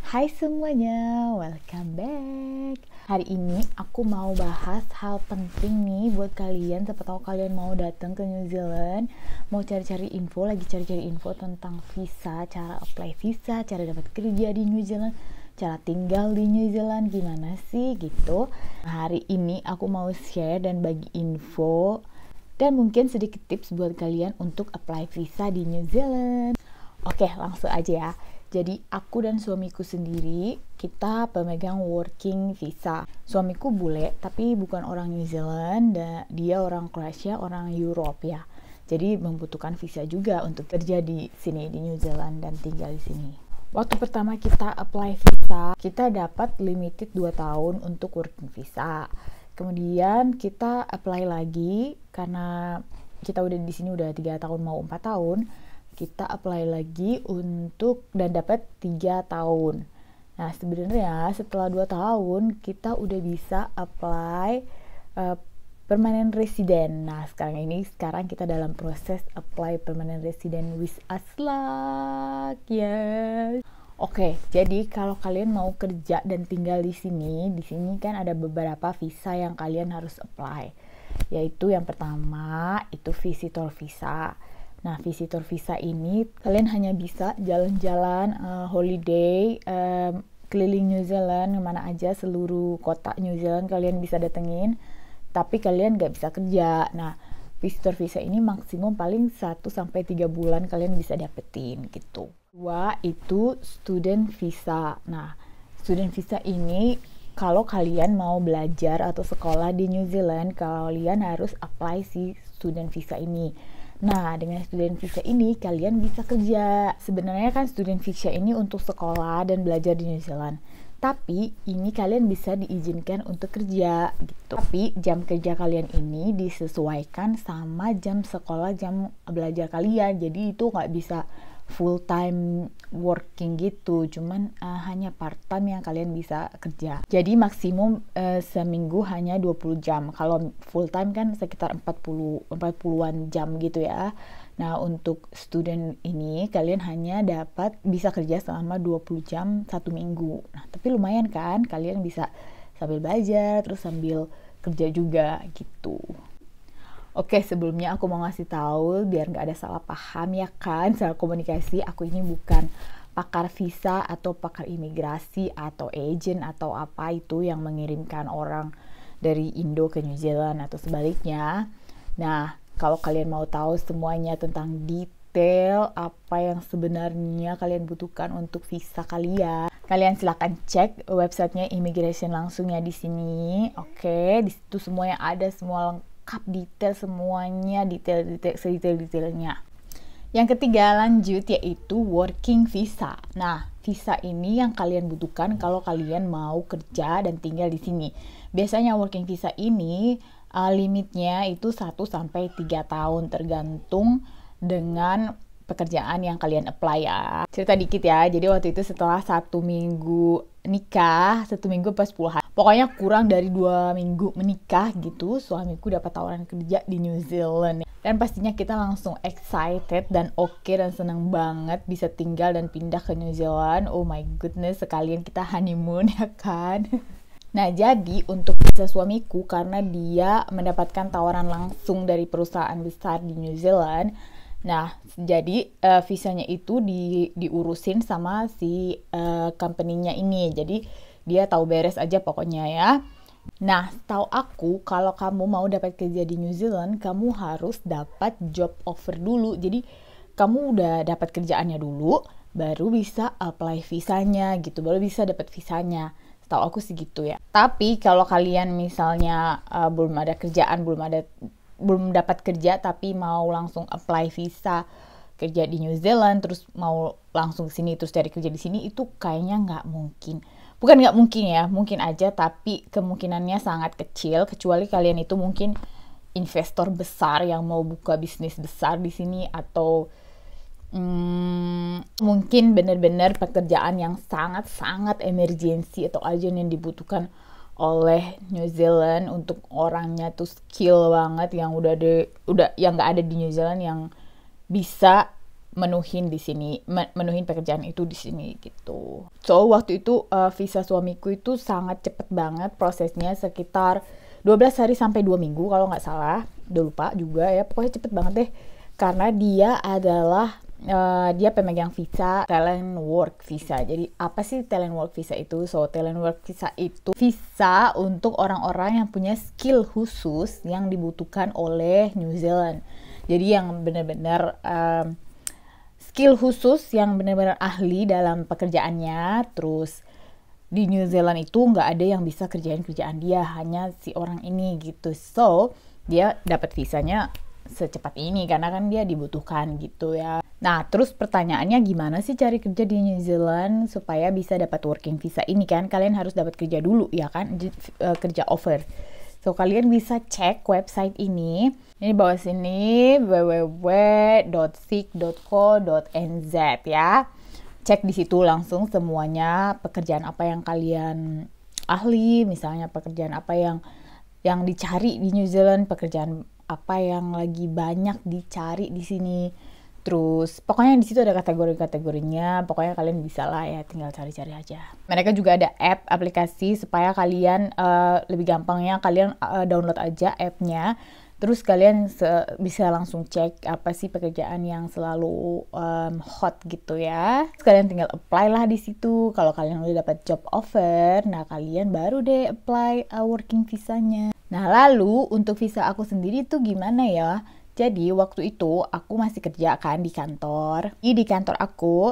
Hai semuanya, welcome back. Hari ini aku mau bahas hal penting nih buat kalian. Siapa tahu kalian mau datang ke New Zealand, mau cari-cari info tentang visa, cara apply visa, cara dapat kerja di New Zealand, cara tinggal di New Zealand gimana sih gitu. Hari ini aku mau share dan bagi info dan mungkin sedikit tips buat kalian untuk apply visa di New Zealand. Oke, langsung aja ya. Jadi aku dan suamiku sendiri, kita pemegang working visa. Suamiku bule, tapi bukan orang New Zealand, dan dia orang Croatia, orang Europe ya. Jadi membutuhkan visa juga untuk kerja di sini, di New Zealand dan tinggal di sini. Waktu pertama kita apply visa, kita dapat limited 2 tahun untuk working visa. Kemudian kita apply lagi, karena kita udah di sini udah 3 tahun mau 4 tahun, kita apply lagi untuk dan dapat 3 tahun. Nah, sebenarnya setelah 2 tahun kita udah bisa apply permanent resident. Nah, sekarang kita dalam proses apply permanent resident with Aslak. Yes. Oke, jadi kalau kalian mau kerja dan tinggal di sini kan ada beberapa visa yang kalian harus apply. Yaitu yang pertama itu visitor visa. Nah, visitor visa ini kalian hanya bisa jalan-jalan holiday keliling New Zealand, mana aja seluruh kota New Zealand kalian bisa datengin, tapi kalian nggak bisa kerja. Nah, visitor visa ini maksimum paling 1-3 bulan kalian bisa dapetin gitu. Dua, itu student visa. Nah, student visa ini kalau kalian mau belajar atau sekolah di New Zealand, kalian harus apply si student visa ini. Nah, dengan student visa ini kalian bisa kerja. Sebenarnya kan student visa ini untuk sekolah dan belajar di New Zealand. Tapi ini kalian bisa diizinkan untuk kerja gitu. Tapi jam kerja kalian ini disesuaikan sama jam sekolah, jam belajar kalian. Jadi itu nggak bisa full time working gitu, cuman hanya part time yang kalian bisa kerja. Jadi maksimum seminggu hanya 20 jam. Kalau full time kan sekitar 40-an jam gitu ya. Nah, untuk student ini kalian hanya bisa kerja selama 20 jam 1 minggu. Nah, tapi lumayan kan, kalian bisa sambil belajar terus sambil kerja juga gitu. Oke, sebelumnya aku mau ngasih tahu biar nggak ada salah paham ya kan, salah komunikasi. Aku ini bukan pakar visa atau pakar imigrasi atau agent atau apa itu yang mengirimkan orang dari Indo ke New Zealand atau sebaliknya. Nah, kalau kalian mau tahu semuanya tentang detail apa yang sebenarnya kalian butuhkan untuk visa kalian silakan cek websitenya immigration langsungnya di sini. Oke, di situ semuanya ada, semua lengkap, detail semuanya, sedetail-detailnya. Yang ketiga lanjut yaitu working visa. Nah, visa ini yang kalian butuhkan kalau kalian mau kerja dan tinggal di sini. Biasanya working visa ini limitnya itu 1-3 tahun tergantung dengan pekerjaan yang kalian apply ya. Cerita dikit ya, jadi waktu itu setelah 1 minggu nikah, 1 minggu pas 10 hari, pokoknya kurang dari 2 minggu menikah gitu, suamiku dapat tawaran kerja di New Zealand. Dan pastinya kita langsung excited dan oke dan seneng banget bisa tinggal dan pindah ke New Zealand. Oh my goodness, sekalian kita honeymoon ya kan. Nah, jadi untuk visa suamiku, karena dia mendapatkan tawaran langsung dari perusahaan besar di New Zealand, nah, jadi visanya itu diurusin sama si company-nya ini. Jadi dia tahu beres aja pokoknya ya. Nah, tahu aku kalau kamu mau dapat kerja di New Zealand, kamu harus dapat job offer dulu. Jadi kamu udah dapat kerjaannya dulu, baru bisa apply visanya gitu, baru bisa dapat visanya. Tahu aku sih gitu ya. Tapi kalau kalian misalnya belum ada kerjaan, belum dapat kerja tapi mau langsung apply visa kerja di New Zealand, terus mau langsung sini terus cari kerja di sini, itu kayaknya nggak mungkin. Bukan nggak mungkin ya, mungkin aja tapi kemungkinannya sangat kecil, kecuali kalian itu mungkin investor besar yang mau buka bisnis besar di sini, atau mungkin benar-benar pekerjaan yang sangat-sangat emergency atau urgent yang dibutuhkan oleh New Zealand untuk orangnya tuh skill banget, yang udah yang nggak ada di New Zealand, yang bisa menuhin di sini, menuhin pekerjaan itu di sini gitu. So waktu itu visa suamiku itu sangat cepet banget prosesnya, sekitar 12 hari sampai 2 minggu kalau nggak salah, udah lupa juga ya, pokoknya cepet banget deh, karena dia adalah dia pemegang visa talent work visa. Jadi apa sih talent work visa itu? So talent work visa itu visa untuk orang-orang yang punya skill khusus yang dibutuhkan oleh New Zealand. Jadi yang benar-benar skill khusus, yang benar-benar ahli dalam pekerjaannya. Terus di New Zealand itu nggak ada yang bisa kerjain kerjaan dia, hanya si orang ini gitu. So dia dapat visanya secepat ini karena kan dia dibutuhkan gitu ya. Nah, terus pertanyaannya gimana sih cari kerja di New Zealand supaya bisa dapat working visa ini kan? Kalian harus dapat kerja dulu ya kan, kerja offer. So, kalian bisa cek website ini. Ini bawah sini www.seek.co.nz ya. Cek di situ langsung semuanya pekerjaan apa yang kalian ahli, misalnya pekerjaan apa yang dicari di New Zealand, pekerjaan apa yang lagi banyak dicari di sini. Terus pokoknya di situ ada kategori-kategorinya, pokoknya kalian bisa lah ya, tinggal cari-cari aja. Mereka juga ada aplikasi supaya kalian lebih gampangnya kalian download aja appnya. Terus kalian bisa langsung cek apa sih pekerjaan yang selalu hot gitu ya. Terus kalian tinggal apply lah di situ. Kalau kalian udah dapat job offer, nah kalian baru deh apply working visanya. Nah lalu untuk visa aku sendiri tuh gimana ya? Jadi waktu itu aku masih kerja kan di kantor. Di kantor aku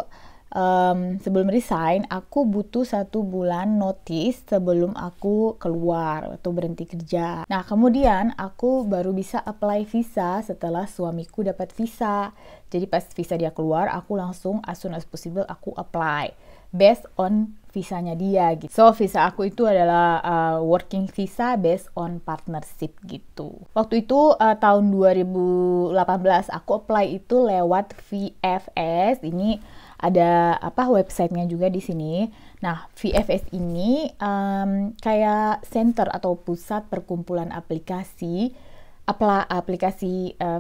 sebelum resign aku butuh 1 bulan notice sebelum aku keluar atau berhenti kerja. Nah kemudian aku baru bisa apply visa setelah suamiku dapat visa. Jadi pas visa dia keluar, aku langsung as soon as possible aku apply based on visanya dia gitu. So visa aku itu adalah working visa based on partnership gitu. Waktu itu tahun 2018 aku apply itu lewat VFS. Ini ada websitenya juga di sini. Nah VFS ini kayak center atau pusat perkumpulan aplikasi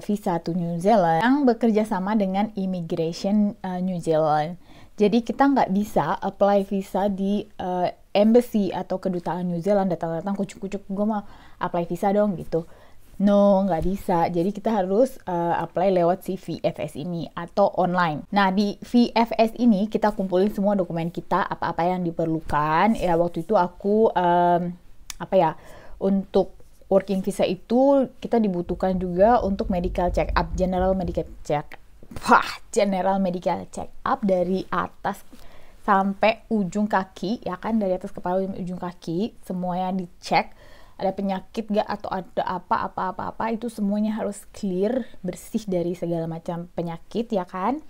visa to New Zealand yang bekerja sama dengan Immigration New Zealand. Jadi kita nggak bisa apply visa di embassy atau kedutaan New Zealand, datang-datang kucuk-kucuk gue mau apply visa dong gitu. No, nggak bisa. Jadi kita harus apply lewat si VFS ini atau online. Nah di VFS ini kita kumpulin semua dokumen kita, apa-apa yang diperlukan. Ya waktu itu aku untuk working visa itu kita dibutuhkan juga untuk medical check up, general medical check up dari atas sampai ujung kaki ya kan, dari atas kepala ujung kaki semuanya dicek, ada penyakit gak atau ada apa itu semuanya harus clear, bersih dari segala macam penyakit ya kan.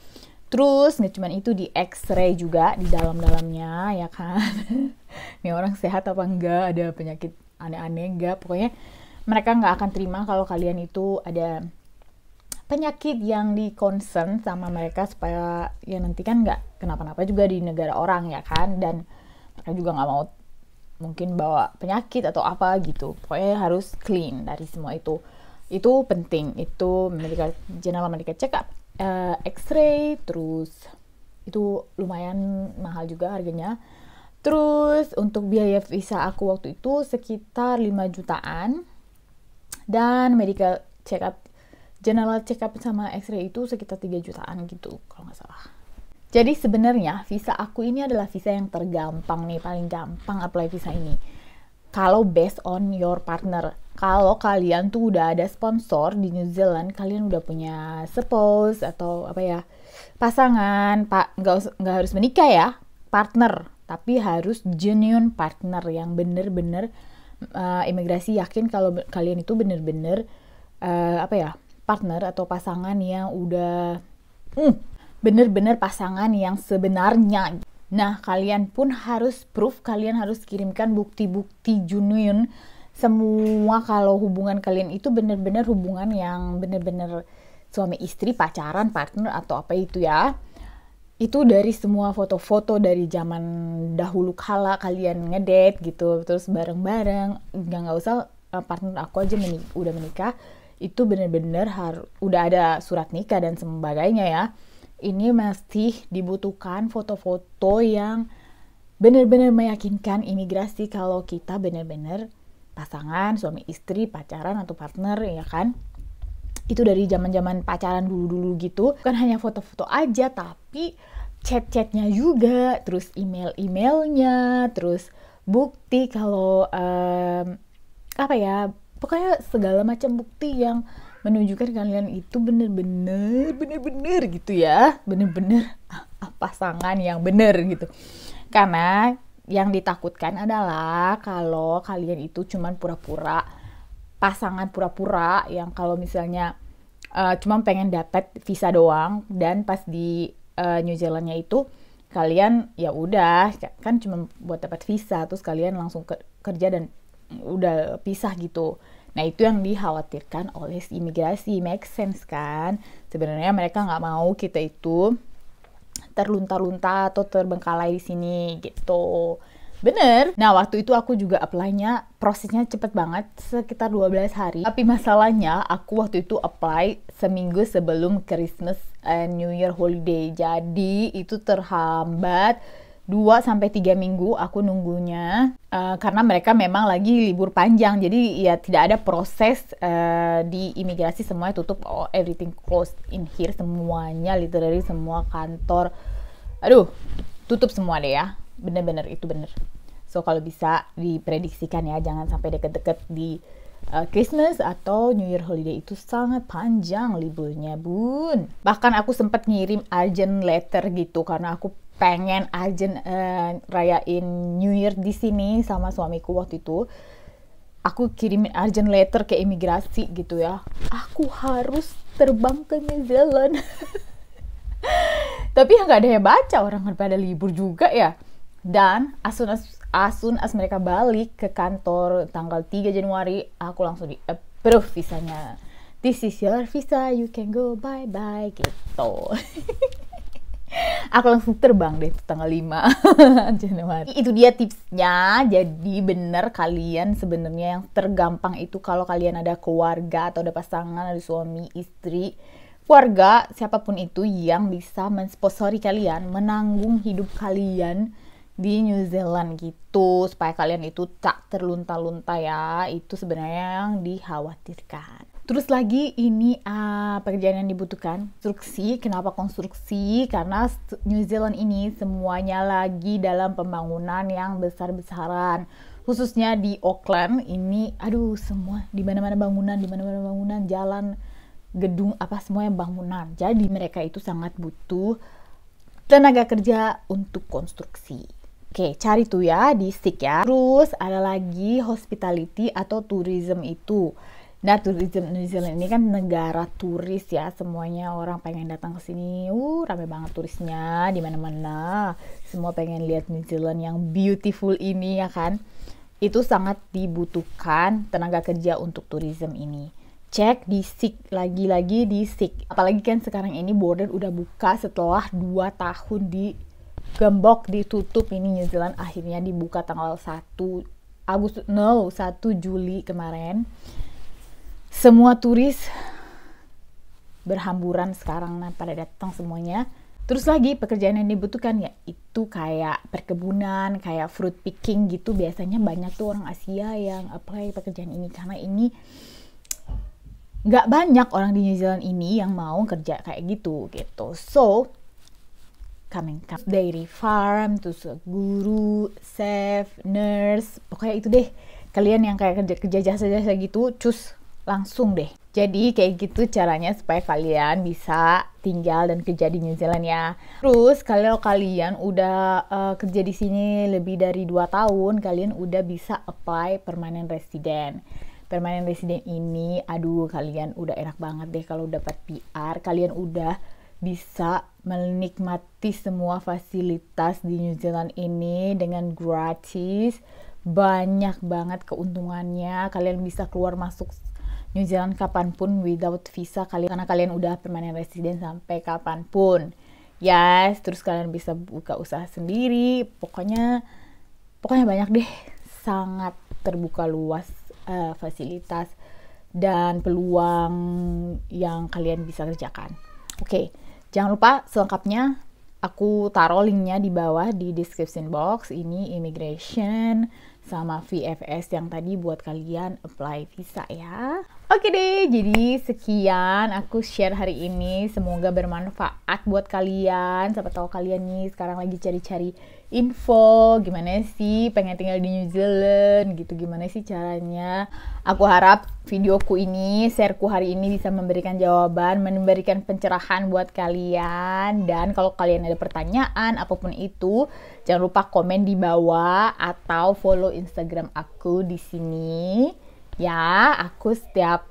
Terus nggak cuma itu, di X-ray juga di dalam-dalamnya ya kan. Ini orang sehat apa enggak, ada penyakit aneh-aneh enggak, pokoknya mereka nggak akan terima kalau kalian itu ada penyakit yang di concern sama mereka, supaya ya nanti kan nggak kenapa-napa juga di negara orang ya kan, dan mereka juga nggak mau mungkin bawa penyakit atau apa gitu. Pokoknya harus clean dari semua itu penting. Itu general medical check up, X-ray, terus itu lumayan mahal juga harganya. Terus untuk biaya visa aku waktu itu sekitar 5 jutaan, dan medical check up, general check up sama X-ray itu sekitar 3 jutaan gitu kalau nggak salah. Jadi sebenarnya visa aku ini adalah visa yang tergampang nih, paling gampang apply visa ini. Kalau based on your partner, kalau kalian tuh udah ada sponsor di New Zealand, kalian udah punya spouse atau pasangan, nggak harus menikah ya, partner, tapi harus genuine partner yang bener-bener imigrasi yakin kalau kalian itu bener-bener partner atau pasangan yang udah bener-bener pasangan yang sebenarnya. Nah, kalian pun harus kalian harus kirimkan bukti-bukti genuine semua kalau hubungan kalian itu bener-bener hubungan yang bener-bener suami istri, pacaran, partner atau apa itu ya. Itu dari semua foto-foto dari zaman dahulu kala kalian ngedate gitu, terus bareng-bareng, nggak usah partner aku aja udah menikah, itu bener-bener udah ada surat nikah dan sebagainya ya. ini masih dibutuhkan foto-foto yang benar-benar meyakinkan imigrasi kalau kita benar-benar pasangan, suami istri, pacaran atau partner, ya kan? Itu dari zaman-zaman pacaran dulu-dulu gitu. Bukan hanya foto-foto aja, tapi chat-chatnya juga, terus email-emailnya, terus bukti kalau pokoknya segala macam bukti yang menunjukkan kalian itu bener-bener gitu ya, bener-bener pasangan yang bener gitu. Karena yang ditakutkan adalah kalau kalian itu cuman pura-pura, pasangan pura-pura yang kalau misalnya cuman pengen dapat visa doang, dan pas di New Zealandnya itu kalian ya udah kan cuma buat dapat visa, terus kalian langsung kerja dan udah pisah gitu. Nah itu yang dikhawatirkan oleh imigrasi. Make sense kan? Sebenarnya mereka nggak mau kita itu terlunta-lunta atau terbengkalai di sini gitu. Bener. Nah waktu itu aku juga apply-nya, prosesnya cepet banget, sekitar 12 hari. Tapi masalahnya aku waktu itu apply seminggu sebelum Christmas and New Year holiday. Jadi itu terhambat 2-3 minggu aku nunggunya, karena mereka memang lagi libur panjang. Jadi ya tidak ada proses di imigrasi, semuanya tutup. Oh, everything closed in here, semuanya literally semua kantor. Aduh, tutup semua deh ya. Bener-bener itu bener. So kalau bisa diprediksikan ya, jangan sampai deket-deket di Christmas atau New Year holiday, itu sangat panjang liburnya bun. Bahkan aku sempat ngirim urgent letter gitu karena aku pengen urgent rayain New Year di sini sama suamiku. Waktu itu aku kirimin urgent letter ke imigrasi gitu ya, aku harus terbang ke New Zealand. Tapi ya nggak ada yang baca, orang pada libur juga ya. Dan as soon as mereka balik ke kantor tanggal 3 Januari, aku langsung di approve visanya. This is your visa, you can go, bye bye gitu. Aku langsung terbang deh tanggal 5 Januari. Itu dia tipsnya. Jadi bener, kalian sebenarnya yang tergampang itu kalau kalian ada keluarga atau ada pasangan, ada suami, istri, keluarga, siapapun itu yang bisa mensponsori kalian, menanggung hidup kalian di New Zealand gitu, supaya kalian itu tak terlunta-lunta ya. Itu sebenarnya yang dikhawatirkan. Terus lagi ini pekerjaan yang dibutuhkan, konstruksi. Kenapa konstruksi? Karena New Zealand ini semuanya lagi dalam pembangunan yang besar-besaran. Khususnya di Auckland ini, aduh semua di mana-mana bangunan, jalan, gedung, apa semuanya bangunan. Jadi mereka itu sangat butuh tenaga kerja untuk konstruksi. Oke, cari tuh ya di SIK ya. Terus ada lagi hospitality atau tourism itu. Nah, tourism New Zealand ini kan negara turis ya, semuanya orang pengen datang ke sini. Rame banget turisnya di mana-mana. Semua pengen lihat New Zealand yang beautiful ini ya kan. Itu sangat dibutuhkan tenaga kerja untuk tourism ini. Cek di SIK, lagi-lagi di SIK. Apalagi kan sekarang ini border udah buka setelah 2 tahun digembok, ditutup. Ini New Zealand akhirnya dibuka tanggal 1 Juli kemarin. Semua turis berhamburan sekarang, pada datang semuanya. Terus lagi pekerjaan yang dibutuhkan ya itu kayak perkebunan, kayak fruit picking gitu. Biasanya banyak tuh orang Asia yang apply pekerjaan ini, karena ini nggak banyak orang di New Zealand ini yang mau kerja kayak gitu. So coming dairy farm, terus guru, chef, nurse, pokoknya itu deh. Kalian yang kayak kerja jasa-jasa gitu, cus langsung deh. Jadi kayak gitu caranya supaya kalian bisa tinggal dan kerja di New Zealand ya. Terus kalau kalian udah kerja di sini lebih dari 2 tahun, kalian udah bisa apply permanent resident. Permanent resident ini, aduh kalian udah enak banget deh kalau dapat PR. Kalian udah bisa menikmati semua fasilitas di New Zealand ini dengan gratis. Banyak banget keuntungannya. Kalian bisa keluar masuk New Zealand kapanpun without visa kalian, karena kalian udah permanent resident sampai kapanpun. Yes, terus kalian bisa buka usaha sendiri. Pokoknya banyak deh. Sangat terbuka luas fasilitas dan peluang yang kalian bisa kerjakan. Oke, Jangan lupa selengkapnya aku taruh linknya di bawah di description box. Ini immigration sama VFS yang tadi buat kalian apply visa ya. Oke deh, jadi sekian aku share hari ini. Semoga bermanfaat buat kalian. Siapa tahu kalian nih sekarang lagi cari-cari info gimana sih pengen tinggal di New Zealand gitu, gimana sih caranya. Aku harap videoku ini, shareku hari ini bisa memberikan jawaban, memberikan pencerahan buat kalian. Dan kalau kalian ada pertanyaan apapun itu, jangan lupa komen di bawah atau follow Instagram aku di sini. Ya, aku setiap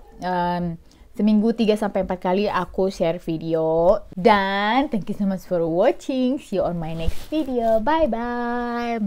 seminggu 3-4 kali aku share video. Dan thank you so much for watching. See you on my next video. Bye bye.